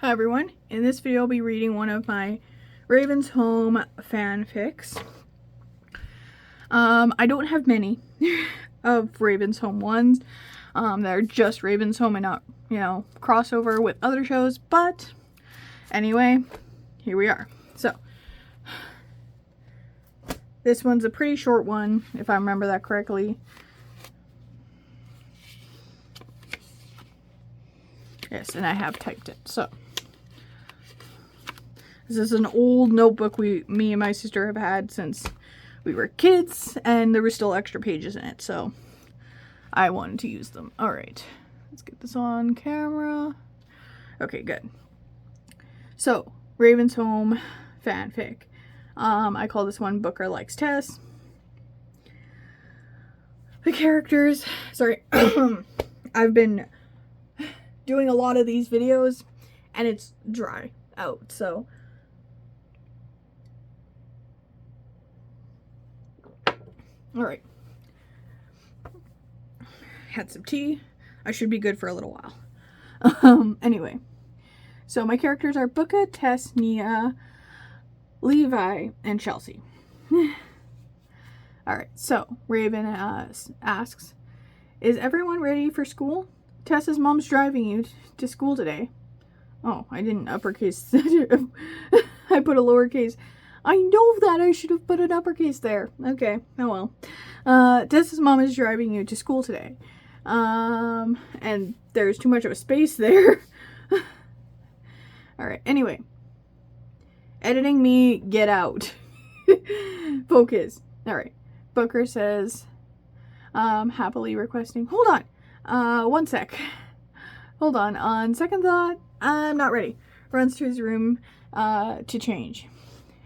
Hi everyone, in this video I'll be reading one of my Raven's Home fanfics. I don't have many of Raven's Home ones that are just Raven's Home and not, crossover with other shows, but anyway, here we are. So, this one's a pretty short one, if I remember that correctly. Yes, and I have typed it, so. This is an old notebook me and my sister have had since we were kids, and there were still extra pages in it, so I wanted to use them. Alright, let's get this on camera. Okay, good. So, Raven's Home fanfic. I call this one Booker Likes Tess. The characters, sorry, I've been doing a lot of these videos, and it's dry out, so alright. Had some tea. I should be good for a little while. Anyway. So my characters are Booker, Tess, Nia, Levi, and Chelsea. Alright, so Raven asks, is everyone ready for school? Tess's mom's driving you to school today. Oh, I didn't uppercase. I put a lowercase. I know that I should have put an uppercase there. Okay, oh well. Tess's mom is driving you to school today. And there's too much of a space there. Alright, anyway. Editing me, get out. Focus. Alright. Booker says, happily requesting, hold on. One sec. Hold on second thought, I'm not ready. Runs to his room, to change.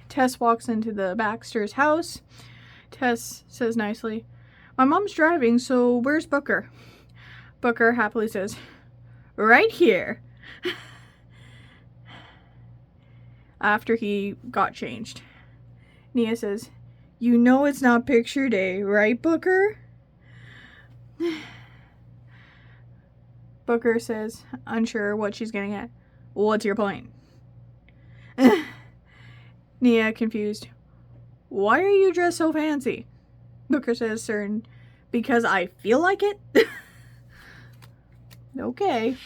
Tess walks into the Baxter's house. Tess says nicely, my mom's driving, so where's Booker? Booker happily says, right here. After he got changed. Nia says, you know it's not picture day, right, Booker? Booker says, unsure what she's getting at. What's your point? Nia, confused. Why are you dressed so fancy? Booker says, certain, because I feel like it? Okay.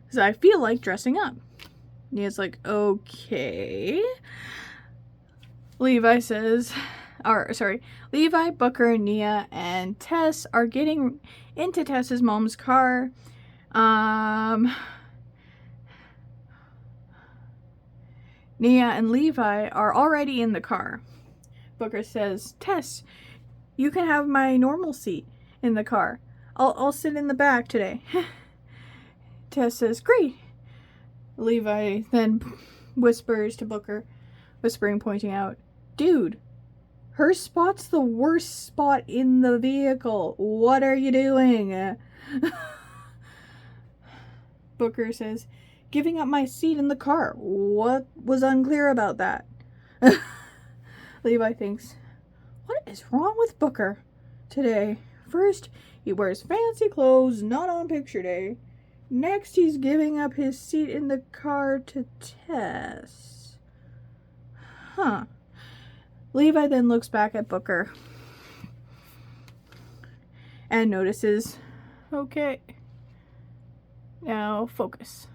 Because I feel like dressing up. Nia's like, okay. Levi, Booker, Nia, and Tess are getting into Tess's mom's car. Nia and Levi are already in the car. Booker says, Tess, you can have my normal seat in the car. I'll sit in the back today. Tess says, great. Levi then whispers to Booker, pointing out, dude, her spot's the worst spot in the vehicle. What are you doing? Booker says, giving up my seat in the car. What was unclear about that? Levi thinks, what is wrong with Booker today? First, he wears fancy clothes, not on picture day. Next, he's giving up his seat in the car to Tess. Huh. Levi then looks back at Booker and notices, okay, now focus.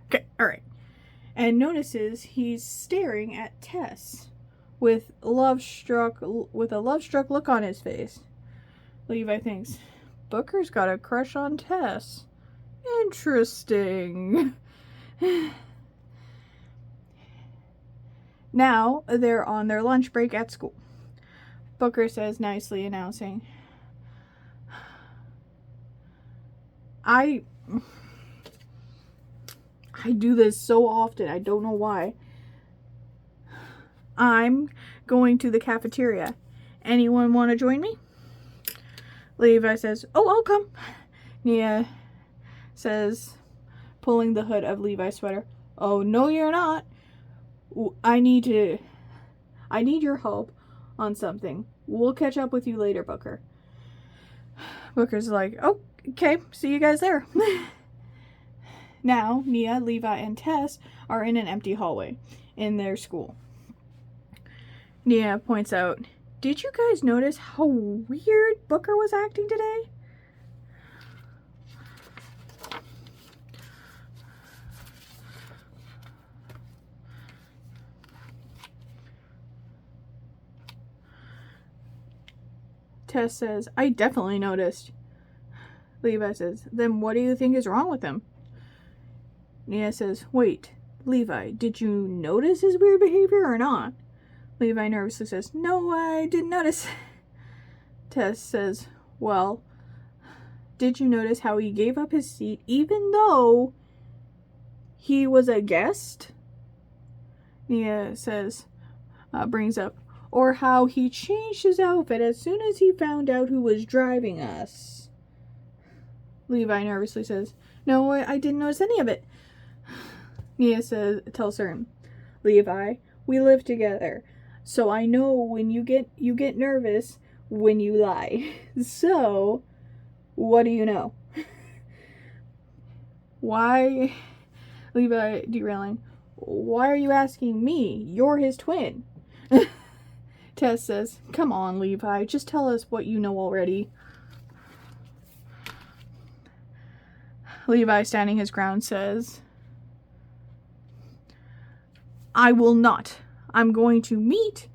Okay, alright. And notices he's staring at Tess with a love-struck look on his face. Levi thinks, Booker's got a crush on Tess. Interesting. Now, they're on their lunch break at school. Booker says, nicely announcing, I do this so often, I don't know why. I'm going to the cafeteria. Anyone want to join me? Levi says, oh, I'll come. Nia says, pulling the hood of Levi's sweater, oh, no, you're not. I need your help on something. We'll catch up with you later, Booker. Booker's like, oh, okay, see you guys there. Now, Nia, Levi, and Tess are in an empty hallway in their school. Nia points out, did you guys notice how weird Booker was acting today? Tess says, I definitely noticed. Levi says, then what do you think is wrong with him? Nia says, wait, Levi, did you notice his weird behavior or not? Levi nervously says, no, I didn't notice. Tess says, well, did you notice how he gave up his seat even though he was a guest? Nia says, brings up, or how he changed his outfit as soon as he found out who was driving us. Levi nervously says, no, I didn't notice any of it. Nia tells her, Levi, we live together, so I know when you get nervous when you lie. So, what do you know? Why, Levi derailing, why are you asking me? You're his twin. Tess says, come on, Levi, just tell us what you know already. Levi, standing his ground, says, I will not. I'm going to meet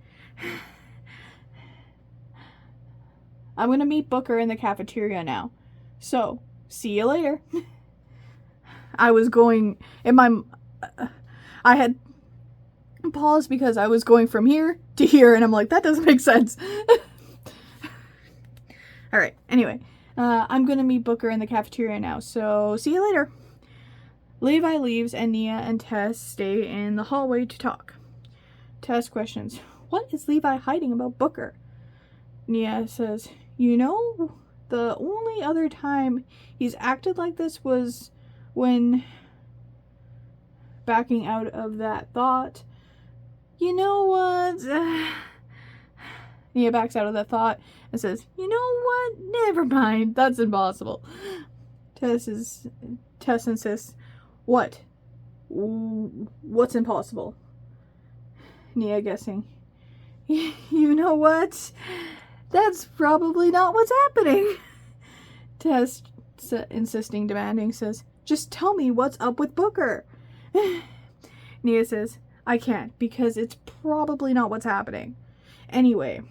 Booker in the cafeteria now. So, see you later. I had paused because I was going from here to here, and I'm like, that doesn't make sense. Alright, anyway. I'm gonna meet Booker in the cafeteria now, so see you later. Levi leaves, and Nia and Tess stay in the hallway to talk. Tess questions, what is Levi hiding about Booker? Nia says, you know, the only other time he's acted like this was when backing out of that thought. You know what? Nia backs out of that thought and says, you know what? Never mind. That's impossible. Tess insists, what? What's impossible? Nia guessing, you know what? That's probably not what's happening. Tess, insisting, demanding, says, just tell me what's up with Booker. Nia says, I can't, because it's probably not what's happening. Anyway,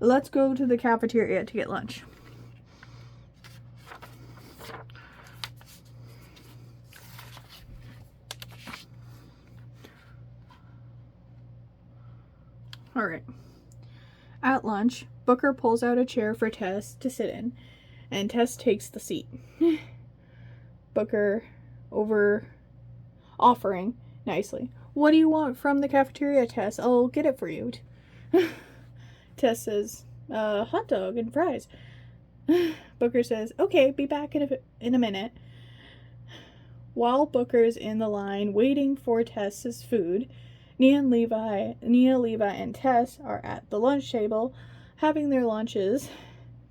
let's go to the cafeteria to get lunch. Alright. At lunch, Booker pulls out a chair for Tess to sit in, and Tess takes the seat. Booker offering nicely, what do you want from the cafeteria, Tess? I'll get it for you. Tess says, hot dog and fries. Booker says, okay, be back in a minute. While Booker's in the line waiting for Tess's food, Nia, Levi, and Tess are at the lunch table having their lunches.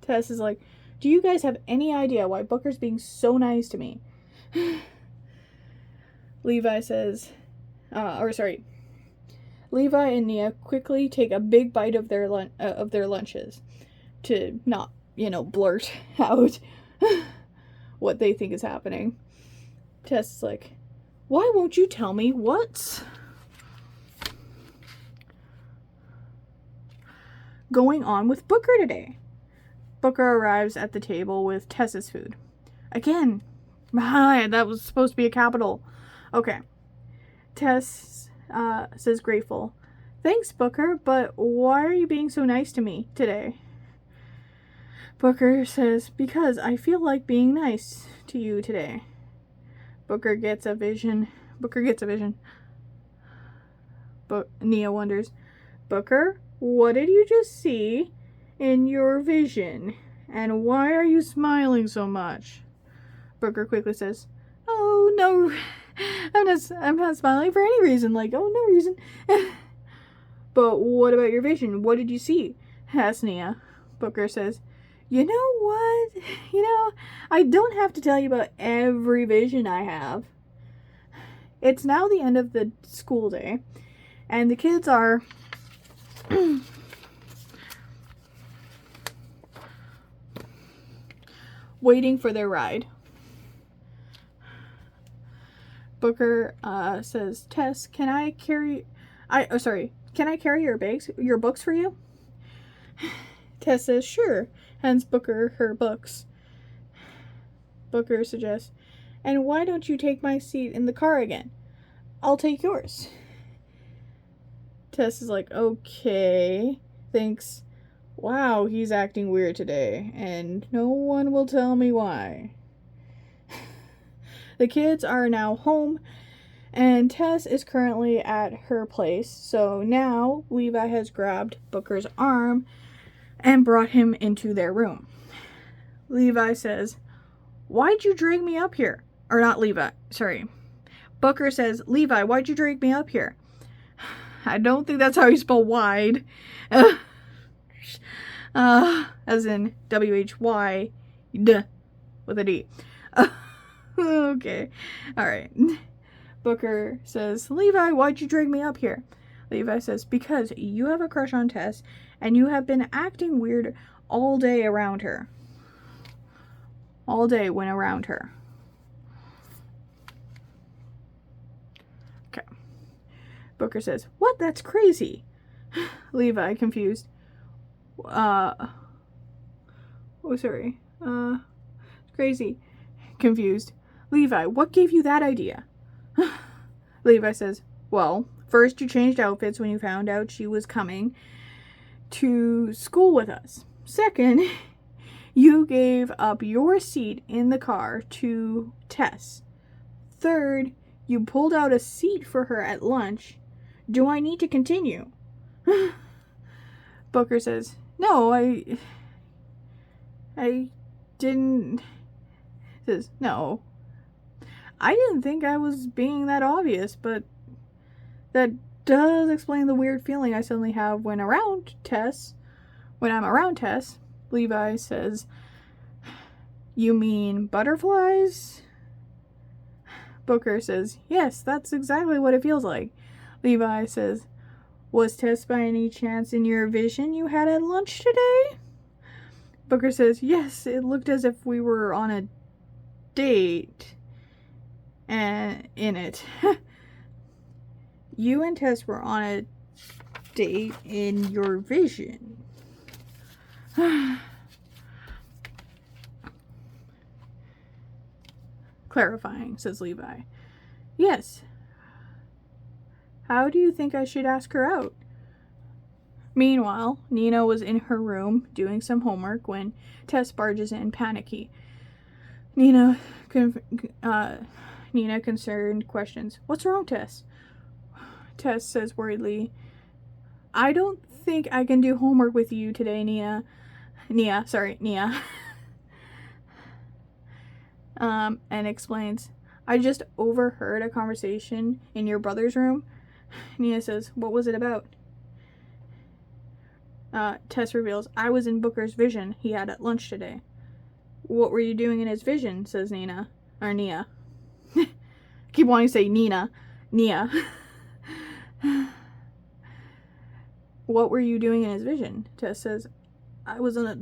Tess is like, do you guys have any idea why Booker's being so nice to me? Levi and Nia quickly take a big bite of their lunches to not, blurt out what they think is happening. Tess is like, why won't you tell me what's going on with Booker today? Booker arrives at the table with Tess's food. Again, that was supposed to be a capital. Okay. Tess says grateful. Thanks, Booker, but why are you being so nice to me today? Booker says, because I feel like being nice to you today. Booker gets a vision. But Nia wonders, Booker, what did you just see in your vision? And why are you smiling so much? Booker quickly says, oh, no, I'm not smiling for any reason. Like, oh, no reason. But what about your vision? What did you see? Asks Nia. Booker says, you know what? I don't have to tell you about every vision I have. It's now the end of the school day, and the kids are waiting for their ride. Booker says, Tess, can I carry your books for you? Tess says, sure, hands Booker her books. Booker suggests, and why don't you take my seat in the car again? I'll take yours. Tess is like, okay, thinks, wow, he's acting weird today, and no one will tell me why. The kids are now home, and Tess is currently at her place, so now Levi has grabbed Booker's arm and brought him into their room. Levi says, why'd you drag me up here? Or not Levi, sorry. Booker says, Levi, why'd you drag me up here? I don't think that's how you spell wide. As in W-H-Y-D with a D. Okay. Alright. Booker says, Levi, why'd you drag me up here? Levi says, because you have a crush on Tess, and you have been acting weird all day around her. All day when around her. Okay. Booker says, what? That's crazy. Levi, confused. Crazy. Confused. Levi, what gave you that idea? Levi says, well, first you changed outfits when you found out she was coming to school with us. Second, you gave up your seat in the car to Tess. Third, you pulled out a seat for her at lunch. Do I need to continue? Booker says, no, I didn't. Says, no. I didn't think I was being that obvious, but that does explain the weird feeling I suddenly have when I'm around Tess. Levi says, you mean butterflies? Booker says, yes, that's exactly what it feels like. Levi says, was Tess by any chance in your vision you had at lunch today? Booker says, yes, it looked as if we were on a date. And in it. You and Tess were on a date in your vision. Clarifying, says Levi. Yes. How do you think I should ask her out? Meanwhile, Nina was in her room doing some homework when Tess barges in panicky. Nina concerned questions. What's wrong, Tess? Tess says worriedly, I don't think I can do homework with you today, Nia. And explains, I just overheard a conversation in your brother's room. Nia says, what was it about? Tess reveals, I was in Booker's vision he had at lunch today. What were you doing in his vision? Says Nia. Keep wanting to say Nia. What were you doing in his vision? Tess says, I was on a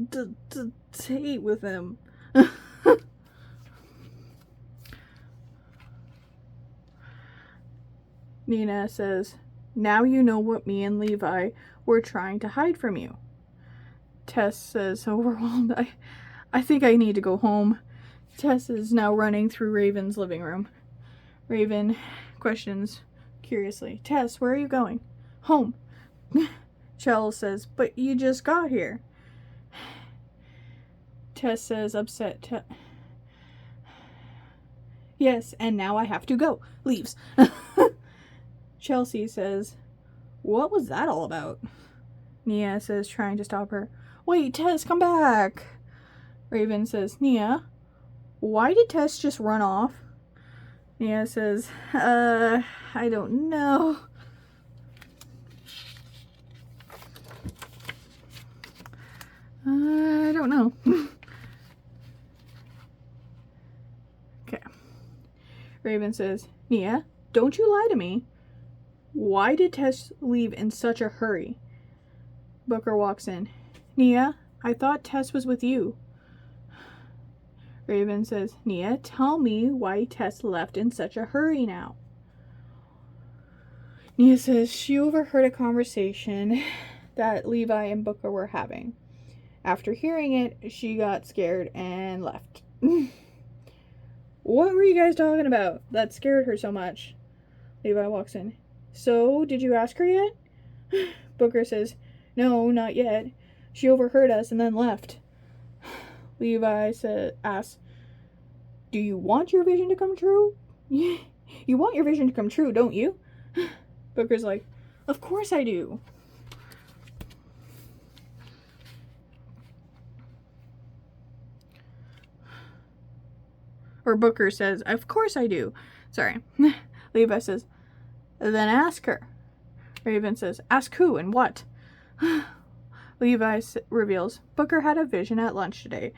date with him. Nina says, now you know what me and Levi were trying to hide from you. Tess says, overwhelmed, I think I need to go home. Tess is now running through Raven's living room. Raven questions curiously, Tess, where are you going? Home. Chell says, but you just got here. Tess says, upset, yes, and now I have to go. Leaves. Chelsea says, what was that all about? Nia says, trying to stop her, wait, Tess, come back. Raven says, Nia, why did Tess just run off? Nia says, I don't know. I don't know. Okay. Raven says, Nia, don't you lie to me. Why did Tess leave in such a hurry? Booker walks in. Nia, I thought Tess was with you. Raven says, Nia, tell me why Tess left in such a hurry now. Nia says she overheard a conversation that Levi and Booker were having. After hearing it, she got scared and left. What were you guys talking about that scared her so much? Levi walks in. So, did you ask her yet? Booker says, no, not yet. She overheard us and then left. Levi asks, do you want your vision to come true? You want your vision to come true, don't you? Booker's like, of course I do. Or Booker says, of course I do. Sorry. Levi says, then ask her. Raven says, ask who and what? Levi reveals, Booker had a vision at lunch today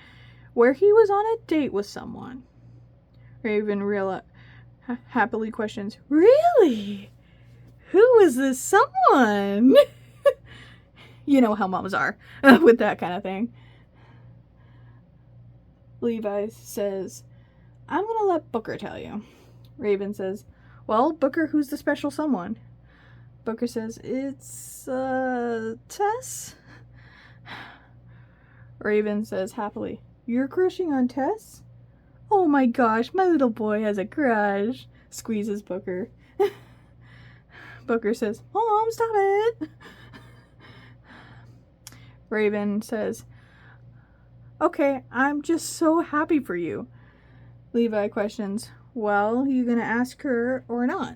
where he was on a date with someone. Raven happily questions, really? Who is this someone? You know how moms are with that kind of thing. Levi says, I'm going to let Booker tell you. Raven says, well, Booker, who's the special someone? Booker says, it's, Tess? Raven says happily, you're crushing on Tess? Oh my gosh, my little boy has a crush. Squeezes Booker. Booker says, Mom, stop it. Raven says, okay, I'm just so happy for you. Levi questions, well, you gonna ask her or not?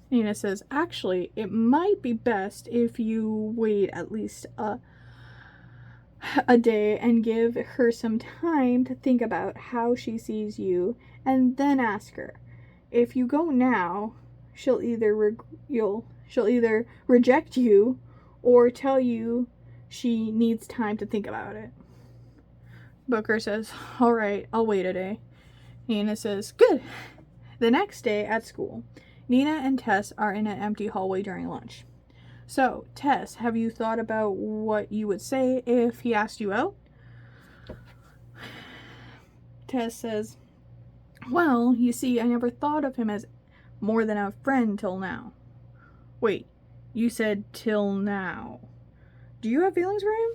Nina says, actually, it might be best if you wait at least a day and give her some time to think about how she sees you and then ask her. If you go now, she'll either reject you or tell you she needs time to think about it. Booker says, all right, I'll wait a day. Nina says, good. The next day at school, Nina and Tess are in an empty hallway during lunch. So, Tess, have you thought about what you would say if he asked you out? Tess says, well, you see, I never thought of him as more than a friend till now. Wait, you said till now. Do you have feelings for him?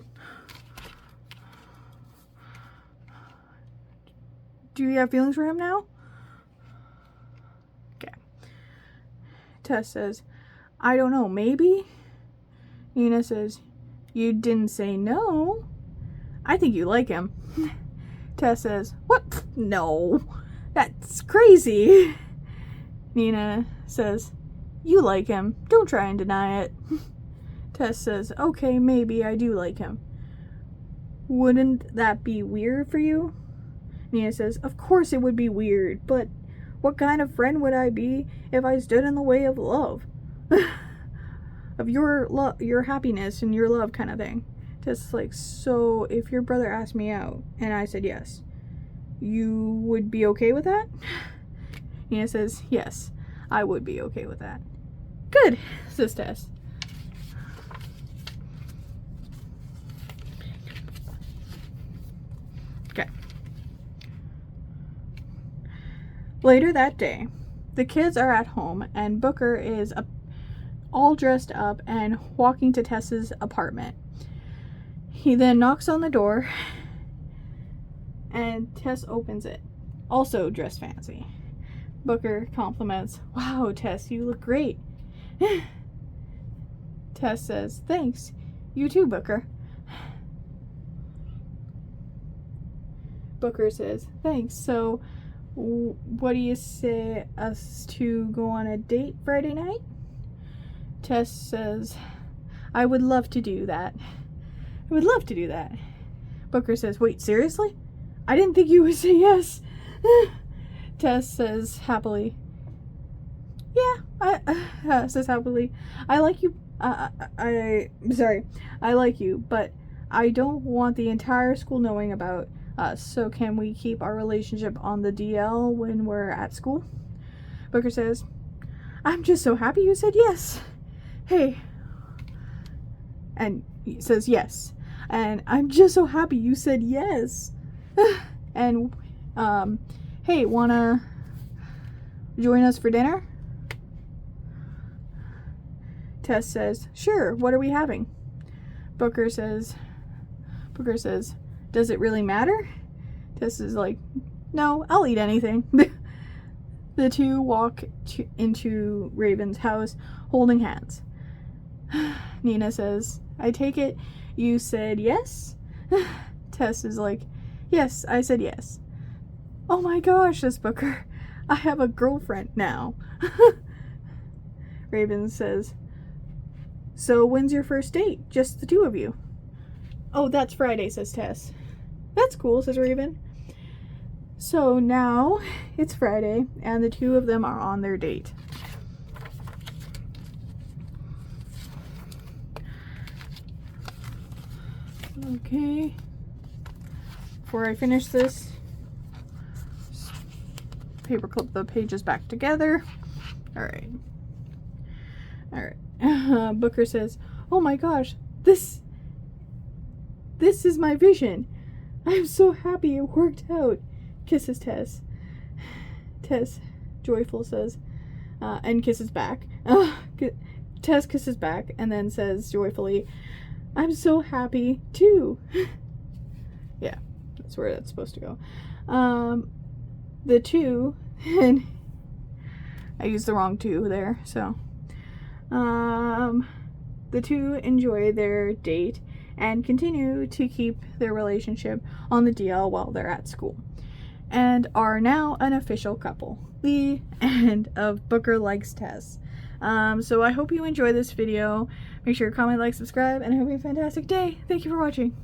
Do you have feelings for him now? Okay. Tess says, I don't know, maybe? Nina says, you didn't say no. I think you like him. Tess says, what? No. That's crazy. Nina says, you like him. Don't try and deny it. Tess says, okay, maybe I do like him. Wouldn't that be weird for you? Nina says, of course it would be weird, but what kind of friend would I be if I stood in the way of love? Of your happiness and your love kind of thing. Tess like, so if your brother asked me out and I said yes, you would be okay with that? Nina says, yes, I would be okay with that. Good, says Tess. Okay. Later that day, the kids are at home and Booker is all dressed up and walking to Tess's apartment. He then knocks on the door and Tess opens it, also dressed fancy. Booker compliments, wow, Tess, you look great. Tess says, thanks. You too, Booker. Booker says, thanks. So, what do you say us to go on a date Friday night? Tess says, I would love to do that. I would love to do that. Booker says, wait, seriously? I didn't think you would say yes. Tess says happily, yeah, says happily, I like you, I like you, but I don't want the entire school knowing about us, so can we keep our relationship on the DL when we're at school? Booker says, I'm just so happy you said yes. Hey. And he says yes. And I'm just so happy you said yes. And, hey, wanna join us for dinner? Tess says, sure, what are we having? Booker says, does it really matter? Tess is like, no, I'll eat anything. The two walk into Raven's house holding hands. Nina says, I take it you said yes? Tess is like, yes, I said yes. Oh my gosh, says Booker. I have a girlfriend now. Raven says, so when's your first date? Just the two of you? Oh, that's Friday, says Tess. That's cool, says Raven. So now it's Friday, and the two of them are on their date. Okay. Before I finish this, paper clip the pages back together. Alright. Booker says, oh my gosh, this is my vision. I'm so happy it worked out. Kisses Tess. Tess, joyful, says, and kisses back. Tess kisses back and then says joyfully, I'm so happy too. Yeah, that's where that's supposed to go. The two, and I used the wrong two there, so the two enjoy their date and continue to keep their relationship on the DL while they're at school, and are now an official couple. The end of Booker Likes Tess. So I hope you enjoy this video. Make sure to comment, like, subscribe, and have a fantastic day. Thank you for watching.